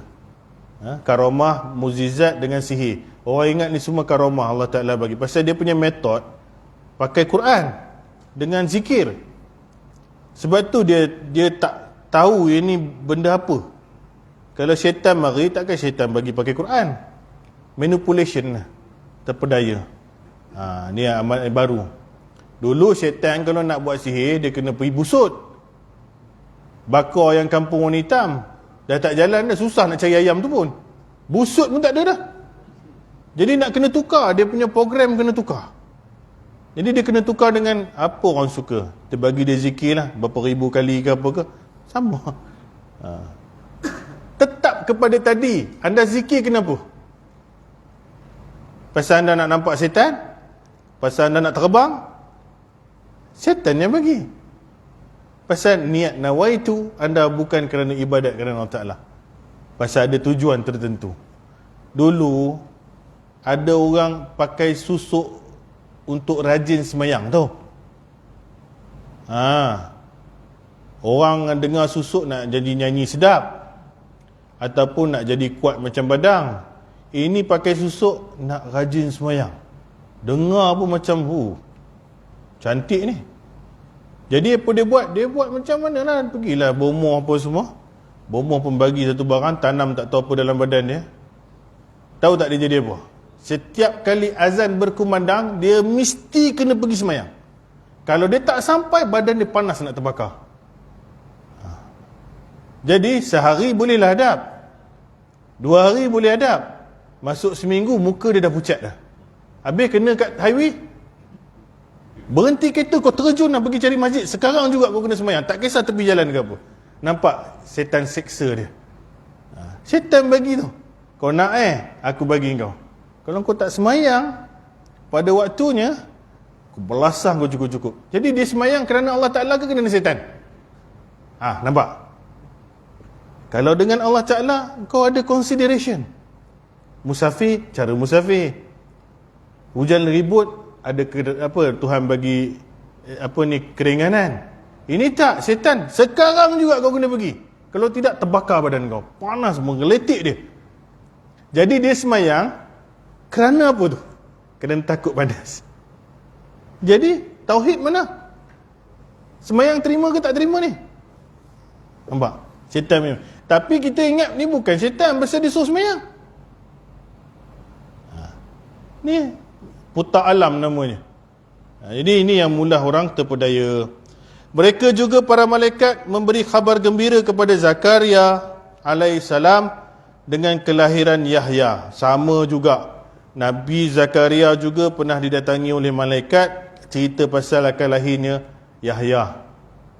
Speaker 1: Karamah, mukjizat dengan sihir. Orang ingat ni semua karamah Allah Ta'ala bagi. Pasal dia punya metod pakai Quran dengan zikir. Sebab tu dia tak tahu ini benda apa. Kalau syaitan mari, takkan syaitan bagi pakai Quran. Manipulation lah, terpedaya. Ni amal baru. Dulu syaitan kalau nak buat sihir, dia kena pergi busut, bakar yang kampung warna hitam. Dah tak jalan dah, susah nak cari ayam tu pun. Busut pun tak ada dah. Jadi nak kena tukar, dia punya program kena tukar. Jadi dia kena tukar dengan apa orang suka. Dia bagi dia zikir lah, berapa ribu kali ke apa ke, sama. Tetap kepada tadi, anda zikir kenapa? Pasal anda nak nampak setan? Pasal anda nak terbang? Setan yang bagi. Pasal niat nawaitu, anda bukan kerana ibadat kerana Allah Ta'ala. Pasal ada tujuan tertentu. Dulu ada orang pakai susuk untuk rajin semayang tu. Orang dengar susuk nak jadi nyanyi sedap, ataupun nak jadi kuat macam badang. Ini pakai susuk nak rajin semayang. Dengar pun macam cantik ni. Jadi apa dia buat? Dia buat macam mana lah. Pergilah bomoh apa semua. Bomoh pun bagi satu barang, tanam tak tahu apa dalam badan dia. Tahu tak dia jadi apa? Setiap kali azan berkumandang, dia mesti kena pergi semayang. Kalau dia tak sampai, badan dia panas nak terbakar. Jadi sehari bolehlah hadap, 2 hari boleh hadap, masuk seminggu muka dia dah pucat dah. Habis kena kat highway, berhenti kereta, kau terjun nak pergi cari masjid, sekarang juga kau kena semayang, tak kisah tepi jalan ke apa. Nampak setan seksa dia. Setan bagi tu, kau nak aku bagi kau. Kalau kau tak semayang pada waktunya, aku belasah kau cukup-cukup. Jadi dia semayang kerana Allah Ta'ala ke kerana setan? Nampak? Kalau dengan Allah Ta'ala, kau ada consideration. Musafir, cara musafir. Hujan ribut, ada Tuhan bagi keringanan. Ini tak, setan. Sekarang juga kau kena pergi. Kalau tidak, terbakar badan kau. Panas, menggeletik dia. Jadi dia semayang kerana apa tu? Kerana takut panas. Jadi, tauhid mana? Semayang terima ke tak terima ni? Nampak? Setan memang. Tapi kita ingat ni bukan setan, pasal dia suruh semayang. Ni putar alam namanya. Jadi ini yang mula orang terpedaya. Mereka juga para malaikat memberi khabar gembira kepada Zakaria alaihissalam dengan kelahiran Yahya. Sama juga, Nabi Zakaria juga pernah didatangi oleh malaikat, cerita pasal akan lahirnya Yahya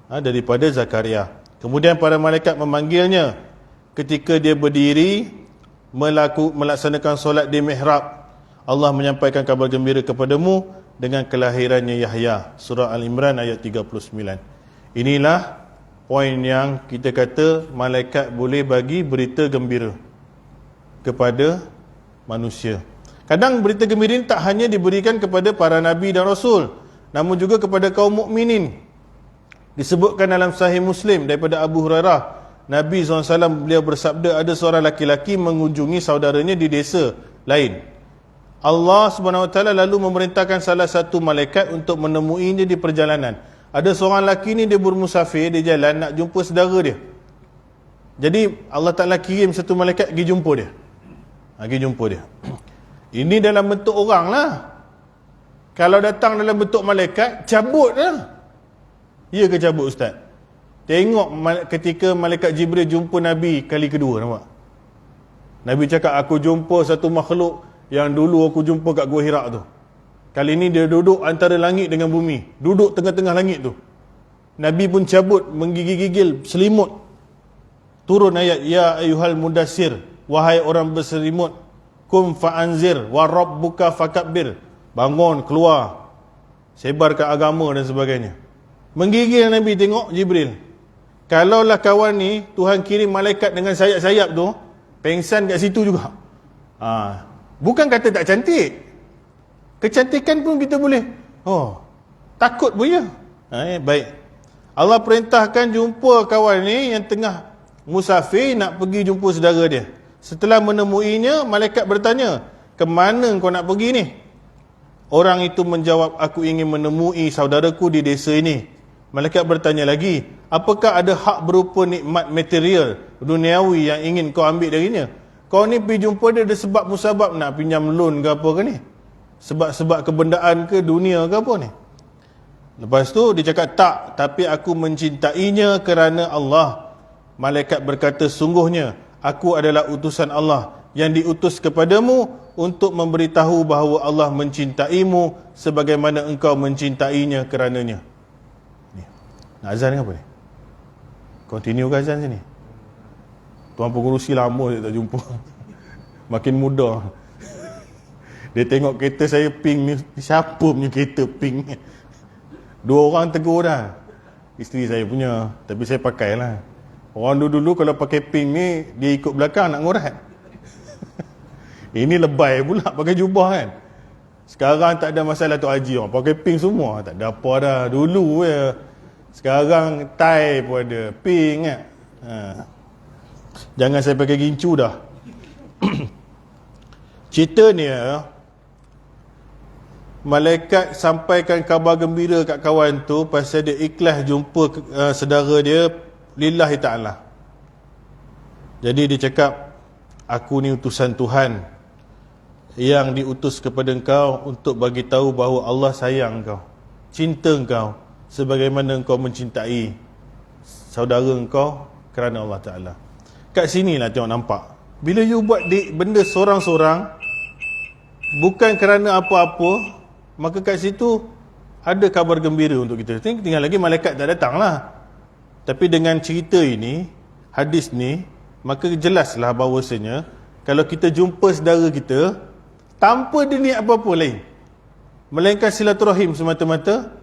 Speaker 1: daripada Zakaria. Kemudian para malaikat memanggilnya ketika dia berdiri melaksanakan solat di mihrab. Allah menyampaikan kabar gembira kepadamu dengan kelahirannya Yahya. Surah Al-Imran ayat 39. Inilah poin yang kita kata malaikat boleh bagi berita gembira kepada manusia. Kadang berita gembira ini tak hanya diberikan kepada para nabi dan rasul, namun juga kepada kaum mukminin. Disebutkan dalam Sahih Muslim daripada Abu Hurairah, Nabi SAW beliau bersabda, ada seorang laki-laki mengunjungi saudaranya di desa lain. Allah SWT lalu memerintahkan salah satu malaikat untuk menemuinya di perjalanan. Ada seorang lelaki ni dia bermusafir, dia jalan nak jumpa saudara dia. Jadi Allah Ta'ala kirim satu malaikat pergi jumpa dia. Pergi jumpa dia. Ini dalam bentuk orang lah. Kalau datang dalam bentuk malaikat, cabut lah. Ya ke cabut Ustaz? Tengok ketika malaikat Jibril jumpa Nabi kali kedua, nampak? Nabi cakap, aku jumpa satu makhluk yang dulu aku jumpa kat Gua Hira tu. Kali ni dia duduk antara langit dengan bumi. Duduk tengah-tengah langit tu. Nabi pun cabut, menggigil-gigil, selimut. Turun ayat, ya ayyuhal mudassir, wahai orang berselimut, kum fa'anzir, wa rabbuka fakabbir. Bangun, keluar, sebarkan agama dan sebagainya. Menggigil Nabi tengok Jibril. Kalaulah kawan ni Tuhan kirim malaikat dengan sayap-sayap tu, pengsan kat situ juga. Bukan kata tak cantik. Kecantikan pun kita boleh takut pun ya. Baik. Allah perintahkan jumpa kawan ni yang tengah musafir nak pergi jumpa saudara dia. Setelah menemuinya, malaikat bertanya, ke mana kau nak pergi ni? Orang itu menjawab, aku ingin menemui saudaraku di desa ini. Malaikat bertanya lagi, apakah ada hak berupa nikmat material duniawi yang ingin kau ambil darinya? Kau ni pergi jumpa dia ada sebab musabab nak pinjam loan ke apa ke ni? Sebab kebendaan ke dunia ke apa ni? Lepas tu dia cakap, tak, tapi aku mencintainya kerana Allah. Malaikat berkata, sungguhnya aku adalah utusan Allah yang diutus kepadamu untuk memberitahu bahawa Allah mencintaimu sebagaimana engkau mencintainya kerananya. Ni. Nak azan ke apa ni? Continue ke azan sini? Tuan pengurusi lama dia tak jumpa. Makin muda. Dia tengok kereta saya pink ni, siapa punya kereta pink ni? 2 orang tegur dah. Isteri saya punya, tapi saya pakailah. Orang dulu-dulu kalau pakai pink ni, dia ikut belakang nak ngorat. Ini lebay pula pakai jubah kan. Sekarang tak ada masalah tu haji, orang pakai pink semua. Tak ada apa dah. Dulu ya. Sekarang tie pun ada pink kan. Jangan saya pakai gincu dah. Cerita ni ya, malaikat sampaikan khabar gembira kat kawan tu pasal dia ikhlas jumpa saudara dia lillahi ta'ala. Jadi dia cakap, aku ni utusan Tuhan yang diutus kepada engkau untuk bagi tahu bahawa Allah sayang engkau, cinta engkau sebagaimana engkau mencintai saudara engkau kerana Allah Ta'ala. Kat sinilah tengok nampak, bila you buat benda sorang-sorang bukan kerana apa-apa, maka kat situ ada kabar gembira untuk kita. Tinggal lagi malaikat tak datang lah. Tapi dengan cerita ini, hadis ni, maka jelaslah bahawasanya kalau kita jumpa saudara kita tanpa dia niat apa-apa lain, melainkan silaturahim semata-mata,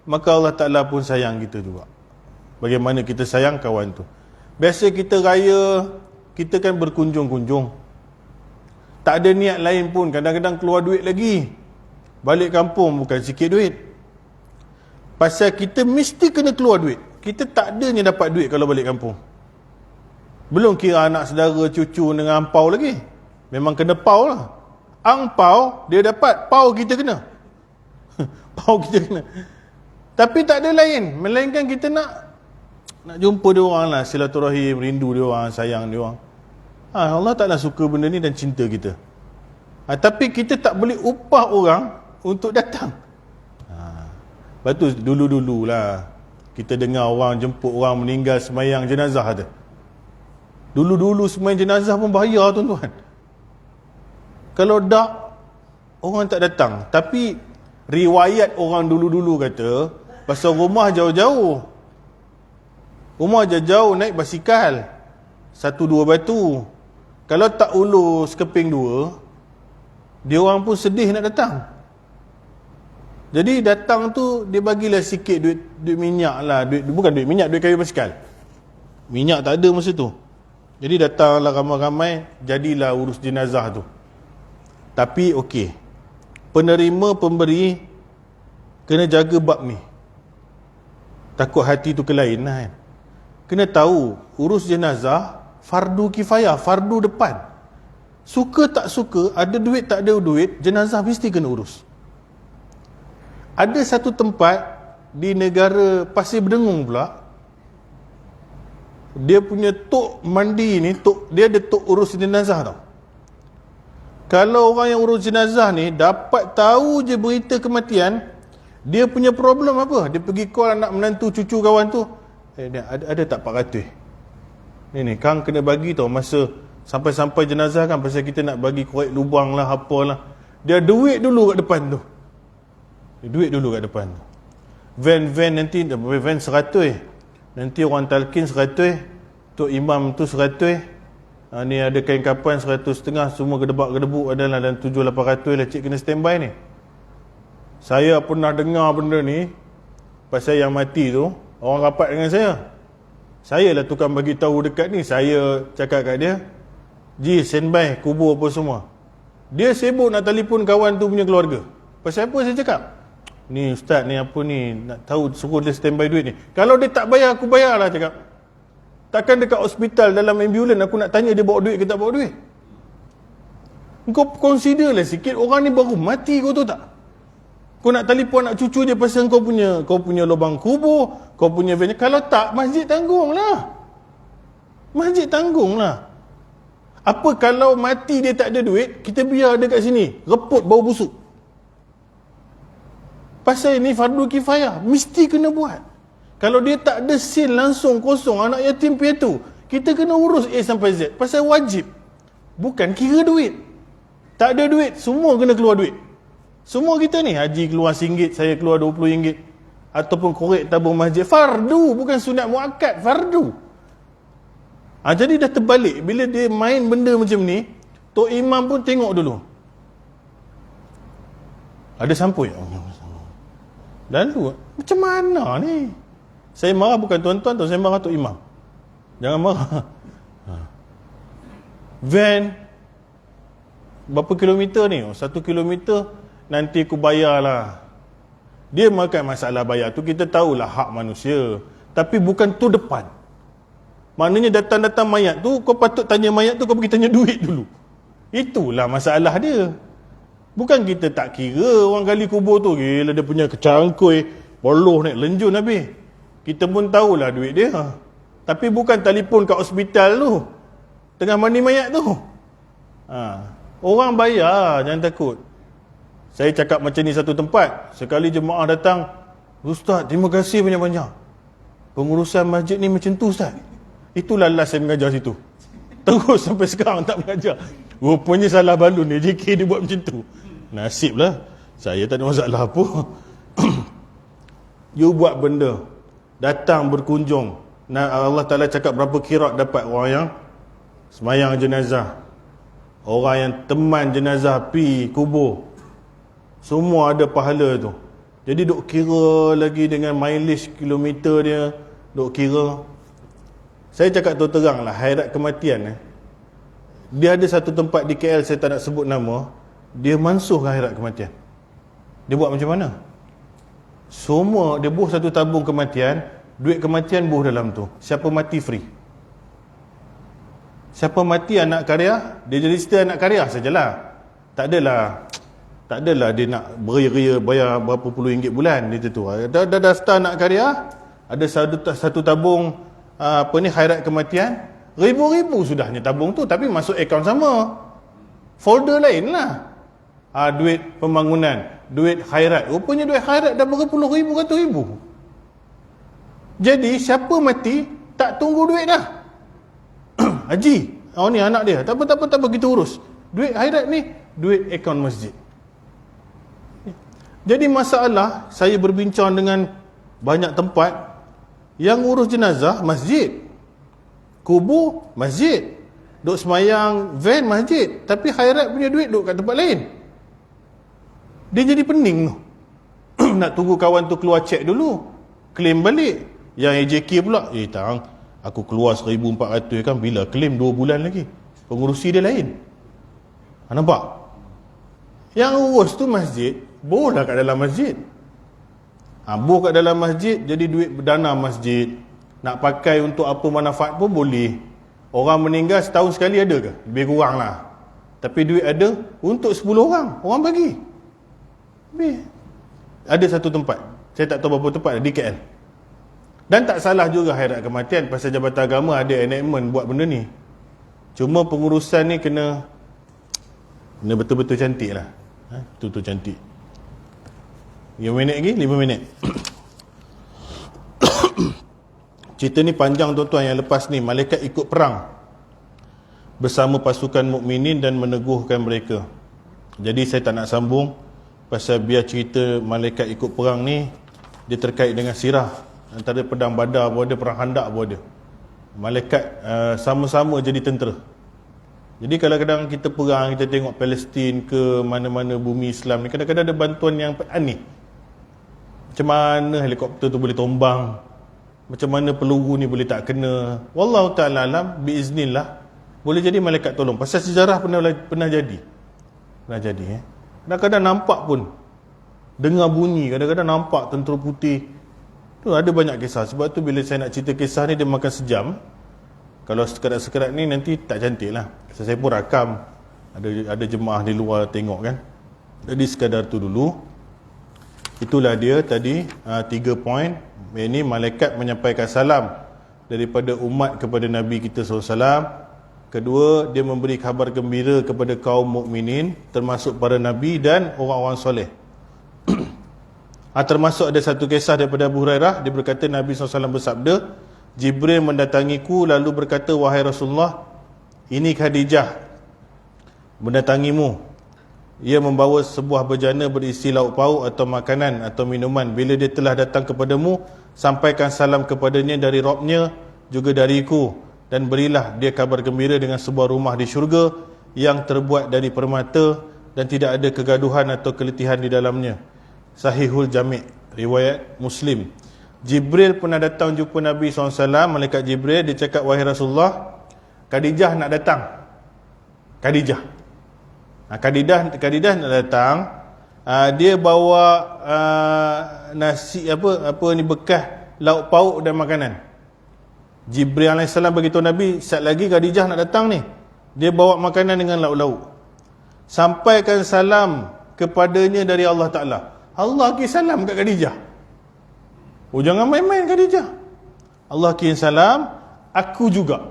Speaker 1: maka Allah Ta'ala pun sayang kita juga. Bagaimana kita sayang kawan tu. Biasa kita raya, kita kan berkunjung-kunjung, tak ada niat lain pun, kadang-kadang keluar duit lagi. Balik kampung bukan sikit duit, pasal kita mesti kena keluar duit. Kita tak adanya dapat duit kalau balik kampung. Belum kira anak saudara, cucu dengan ampau lagi. Memang kena pau lah. Angpau dia dapat, pau kita kena. Pau kita kena. Tapi tak ada lain, melainkan kita nak jumpa dia orang lah, silaturahim, rindu dia orang, sayang dia orang. Allah Ta'ala suka benda ni dan cinta kita. Tapi kita tak boleh upah orang untuk datang. Lepas tu dulu-dulu lah kita dengar orang jemput orang meninggal semayang jenazah tu. Dulu-dulu semayang jenazah pun bahaya tuan-tuan. Kalau dak, orang tak datang. Tapi riwayat orang dulu-dulu kata, pasal rumah jauh-jauh, rumah jauh-jauh naik basikal 1-2 batu. Kalau tak ulur sekeping 2, dia orang pun sedih nak datang. Jadi datang tu dia bagilah sikit duit minyak lah, bukan duit minyak, duit kayu basikal. Minyak tak ada masa tu. Jadi datanglah ramai-ramai, jadilah urus jenazah tu. Tapi okey, penerima pemberi kena jaga bab ni. Takut hati tu kelain lah kan. Kena tahu urus jenazah fardu kifayah, fardu depan. Suka tak suka, ada duit tak ada duit, jenazah mesti kena urus. Ada satu tempat di negara Pasir Berdengung pula, dia punya tok mandi ni, dia ada tok urus jenazah tau. Kalau orang yang urus jenazah ni dapat tahu je berita kematian, dia punya problem apa? Dia pergi call anak menantu cucu kawan tu, ada tak 400? Ni Kang kena bagi tau masa sampai-sampai jenazah kan, pasal kita nak bagi korek lubang lah, apalah. Dia duit dulu kat depan tu. Van nanti, van 100. Nanti orang talqin 100, tok imam tu 100, ni ada kain kapan 100.5, semua gedebak-gedebuk adalah dalam 700-800 lah. Cik kena standby ni. Saya pernah dengar benda ni pasal yang mati tu, orang rapat dengan saya lah tukang bagi tahu dekat ni. Saya cakap kat dia, Ji standby kubur apa semua. Dia sibuk nak telefon kawan tu punya keluarga. Pasal apa saya cakap, ni ustaz ni apa ni, nak tahu, suruh dia standby duit ni. Kalau dia tak bayar, aku bayar lah, cakap. Takkan dekat hospital dalam ambulans aku nak tanya dia bawa duit ke tak bawa duit. Kau consider lah sikit, orang ni baru mati, kau tahu tak? Kau nak telefon anak cucu dia pasal kau punya lubang kubur, kau punya van. Kalau tak, masjid tanggung lah. Apa kalau mati dia tak ada duit, kita biar dia kat sini reput bau busuk. Pasal ni fardu kifayah, mesti kena buat. Kalau dia tak ada sen langsung kosong, anak yatim piatu, kita kena urus A sampai Z. Pasal wajib, bukan kira duit. Tak ada duit, semua kena keluar duit. Semua kita ni, haji keluar RM1, saya keluar RM20, ataupun korek tabung masjid, fardu, bukan sunat muakkad, fardu. Jadi dah terbalik. Bila dia main benda macam ni, tok imam pun tengok dulu, ada sampul ya? Lalu macam mana ni? Saya marah bukan tuan-tuan tu, saya marah tok imam. Jangan marah. Van berapa kilometer ni? 1 kilometer, nanti aku bayar lah. Dia makan masalah bayar tu, kita tahulah hak manusia. Tapi bukan tu depan. Maknanya datang-datang mayat tu, kau patut tanya mayat tu, kau pergi tanya duit dulu. Itulah masalah dia. Bukan kita tak kira orang gali kubur tu, gila dia punya kecangkui, poloh naik lenjun habis. Kita pun tahulah duit dia. Tapi bukan telefon kat hospital tu, tengah mandi mayat tu. Orang bayar, jangan takut. Saya cakap macam ni satu tempat, sekali jemaah datang, Ustaz, terima kasih banyak-banyak. Pengurusan masjid ni macam tu Ustaz. Itulah last saya mengajar situ. Terus sampai sekarang tak mengajar. Rupanya salah balun ni, JK dia buat macam tu. Nasib lah, saya tak ada masalah apa. You buat benda, datang berkunjung. Allah Ta'ala cakap berapa kirat dapat orang yang semayang jenazah, orang yang teman jenazah pi kubur, semua ada pahala tu. Jadi duk kira lagi dengan mileage kilometer dia, duk kira. Saya cakap tu terang lah, hairat kematian dia ada satu tempat di KL, saya tak nak sebut nama, dia mansuhkan hairat kematian. Dia buat macam mana? Semua dia buh satu tabung kematian, duit kematian buh dalam tu. Siapa mati free. Siapa mati anak karya, dia jadi setia anak karya sajalah. Tak adalah dia nak beria-ria bayar berapa puluh ringgit bulan dia tu. Dah daftar anak karya, ada satu tabung hairat kematian, ribu-ribu sudahnya tabung tu, tapi masuk akaun sama, folder lain lah. Duit pembangunan, duit khairat. Rupanya duit khairat dah berapa puluh ribu, ratus ribu. Jadi siapa mati tak tunggu duit dah. Haji, ni anak dia, tak apa kita urus. Duit khairat ni, duit akaun masjid. Jadi masalah, saya berbincang dengan banyak tempat, yang urus jenazah masjid, kubur masjid, duk semayang van masjid, tapi khairat punya duit duk kat tempat lain. Dia jadi pening tu. Nak tunggu kawan tu keluar cek dulu, claim balik. Yang AJK pula, tang, aku keluar 1,400 kan, bila claim 2 bulan lagi, pengurusi dia lain. Nampak? Yang urus tu masjid, boleh kat dalam masjid. Buh kat dalam masjid, jadi duit dana masjid. Nak pakai untuk apa manfaat pun boleh. Orang meninggal setahun sekali ada ke? Lebih kurang lah. Tapi duit ada untuk 10 orang, orang bagi. Ada satu tempat, Saya tak tahu berapa tepat di KL. Dan tak salah juga akhirat kematian, pasal Jabatan Agama ada enactment buat benda ni. Cuma pengurusan ni kena betul-betul cantik lah. Betul-betul cantik. 5 minit lagi? 5 minit. Cerita ni panjang tuan-tuan. Yang lepas ni malaikat ikut perang bersama pasukan mukminin dan meneguhkan mereka. Jadi saya tak nak sambung, pasal biar cerita malaikat ikut perang ni dia terkait dengan sirah. Antara pedang Badar pun ada, perang Khandaq pun ada. Malaikat sama-sama jadi tentera. Jadi kadang-kadang kita perang, kita tengok Palestin ke mana-mana bumi Islam ni, kadang-kadang ada bantuan yang aneh. Macam mana helikopter tu boleh tombang, macam mana peluru ni boleh tak kena. Wallahu ta'ala alam, biiznillah boleh jadi malaikat tolong. Pasal sejarah pernah jadi. Kadang-kadang nampak pun, dengar bunyi, kadang-kadang nampak tentera putih. Tu ada banyak kisah. Sebab tu bila saya nak cerita kisah ni, dia makan sejam. Kalau sekerat-sekerat ni nanti tak cantik lah. Saya pun rakam, ada jemaah di luar tengok kan. Jadi sekadar tu dulu. Itulah dia tadi 3 poin. Ini malaikat menyampaikan salam daripada umat kepada Nabi kita SAW. Kedua, dia memberi khabar gembira kepada kaum mukminin, termasuk para Nabi dan orang-orang soleh. Termasuk ada satu kisah daripada Abu Hurairah. Dia berkata Nabi SAW bersabda, Jibril mendatangiku lalu berkata, wahai Rasulullah, ini Khadijah mendatangimu. Ia membawa sebuah bejana berisi lauk pauk atau makanan atau minuman. Bila dia telah datang kepadamu, sampaikan salam kepadanya dari Rabbnya, juga dariku, dan berilah dia kabar gembira dengan sebuah rumah di syurga yang terbuat dari permata dan tidak ada kegaduhan atau keletihan di dalamnya. Sahihul Jami', riwayat Muslim. Jibril pernah datang jumpa Nabi SAW. Malaikat Jibril, dia cakap, wahai Rasulullah, Khadijah nak datang. Khadijah nak datang. Dia bawa nasi apa ni, bekas lauk pauk dan makanan. Jibril AS beritahu Nabi, sat lagi Khadijah nak datang ni, dia bawa makanan dengan lauk-lauk. Sampaikan salam kepadanya dari Allah Ta'ala. Allah kirim salam kat Khadijah. Oh, jangan main-main Khadijah. Allah kirim salam, aku juga.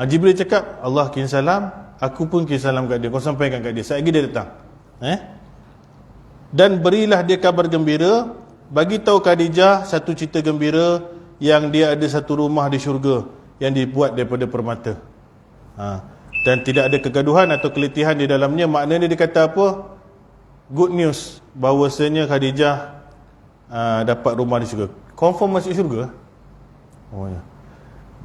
Speaker 1: Jibril cakap, Allah kirim salam, aku pun kirim salam kat dia. Kau sampaikan kat dia, sekejap lagi dia datang. Dan berilah dia kabar gembira, bagi tahu Khadijah satu cerita gembira, yang dia ada satu rumah di syurga yang dibuat daripada permata. Dan tidak ada kegaduhan atau keletihan di dalamnya. Maknanya dia kata apa? Good news, bahawasanya Khadijah dapat rumah di syurga. Confirm masuk syurga? Oh ya.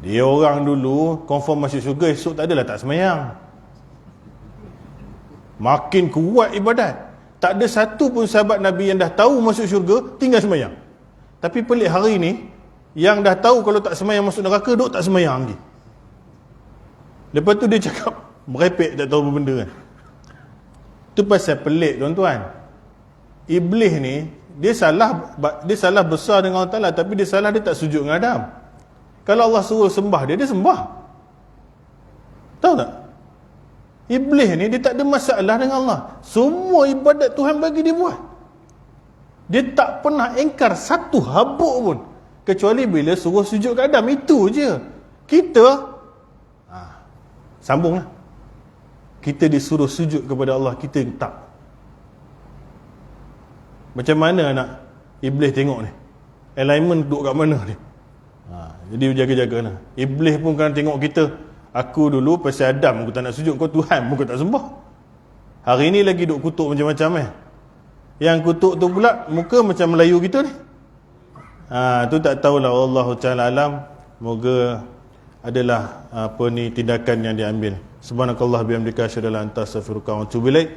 Speaker 1: Dia orang dulu confirm masuk syurga, esok tak adalah tak semayang. Makin kuat ibadat. Tak ada satu pun sahabat Nabi yang dah tahu masuk syurga tinggal semayang. Tapi pelik hari ni, yang dah tahu kalau tak semayang masuk neraka, duk tak semayang lagi. Lepas tu dia cakap merepek, tak tahu apa benda kan. Itu pasal pelik tuan-tuan. Iblis ni dia salah besar dengan Allah Ta'ala, tapi dia salah, dia tak sujud dengan Adam. Kalau Allah suruh sembah dia sembah. Tahu tak? Iblis ni dia tak ada masalah dengan Allah. Semua ibadat Tuhan bagi dia buat. Dia tak pernah engkar satu habuk pun, kecuali bila suruh sujud ke Adam. Itu je. Kita sambunglah. Kita disuruh sujud kepada Allah, kita tak. Macam mana nak Iblis tengok ni? Alignment duduk kat mana ni? Jadi jaga-jagalah. Iblis pun kan tengok kita. Aku dulu pasal Adam aku tak nak sujud, kau Tuhan pun kau tak sembah. Hari ni lagi duk kutuk macam-macam Yang kutuk tu pula muka macam Melayu kita ni. Tu tak tahulah, Allah Ta'ala alam. Moga adalah tindakan yang diambil. Subhanakallah bihamdika asyhadu an la ilaha illa anta astaghfiruka wa atubu ilaik.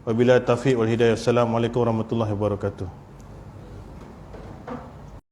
Speaker 1: Wabillahi taufiq wal hidayah. Assalamualaikum warahmatullahi wabarakatuh.